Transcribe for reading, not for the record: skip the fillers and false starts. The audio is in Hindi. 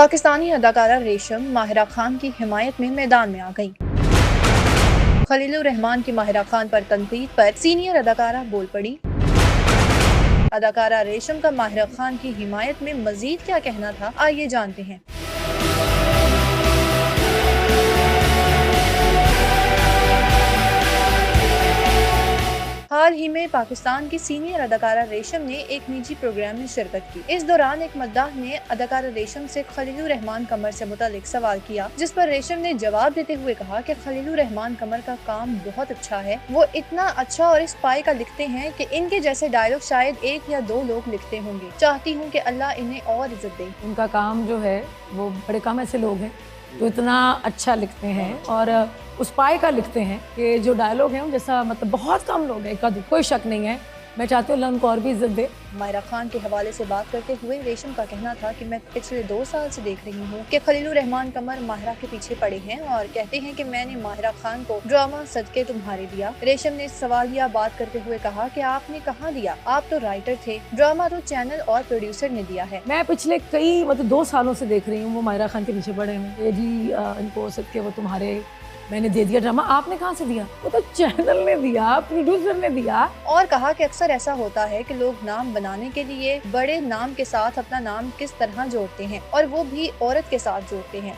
पाकिस्तानी अदाकारा रेशम माहिरा खान की हिमायत में मैदान में आ गई। खलीलुर रहमान की माहिरा खान पर तनकीद पर सीनियर अदाकारा बोल पड़ी। अदाकारा रेशम का माहिरा खान की हिमायत में मजीद क्या कहना था, आइए जानते हैं। हाल ही में पाकिस्तान की सीनियर अदाकारा रेशम ने एक निजी प्रोग्राम में शिरकत की। इस दौरान एक मद्दाह ने अदाकारा रेशम से खलीलुर रहमान कमर से मुतालिक सवाल किया, जिस पर रेशम ने जवाब देते हुए कहा कि खलीलुर रहमान कमर का काम बहुत अच्छा है। वो इतना अच्छा और इस पाए का लिखते हैं कि इनके जैसे डायलॉग शायद एक या दो लोग लिखते होंगे। चाहती हूँ कि अल्लाह इन्हें और इज्जत दे। उनका काम जो है वो बड़े कम ऐसे लोग हैं जो इतना अच्छा लिखते हैं और उस पाए का लिखते हैं कि जो डायलॉग है जैसा मतलब बहुत कम लोग हैं, कोई शक नहीं है। मैं चाहती हूँ अल्लाह उनको और भी इज्जत दे। माहिरा खान के हवाले से बात करते हुए रेशम का कहना था कि मैं पिछले 2 साल से देख रही हूँ कि खलीलुर रहमान कमर माहिरा के पीछे पड़े हैं और कहते हैं कि मैंने माहिरा खान को ड्रामा सदके तुम्हारे दिया। रेशम ने सवालिया बात करते हुए कहा कि आपने कहाँ दिया, आप तो राइटर थे, ड्रामा तो चैनल और प्रोड्यूसर ने दिया है। मैं पिछले कई 2 सालों से देख रही हूँ वो माहिरा खान के पीछे पड़े हैं जी। इनको सदके वो तुम्हारे मैंने दे दिया ड्रामा, आपने कहाँ से दिया? वो तो चैनल ने दिया, प्रोड्यूसर ने दिया। और कहा कि अक्सर ऐसा होता है कि लोग नाम बनाने के लिए बड़े नाम के साथ अपना नाम किस तरह जोड़ते हैं और वो भी औरत के साथ जोड़ते हैं।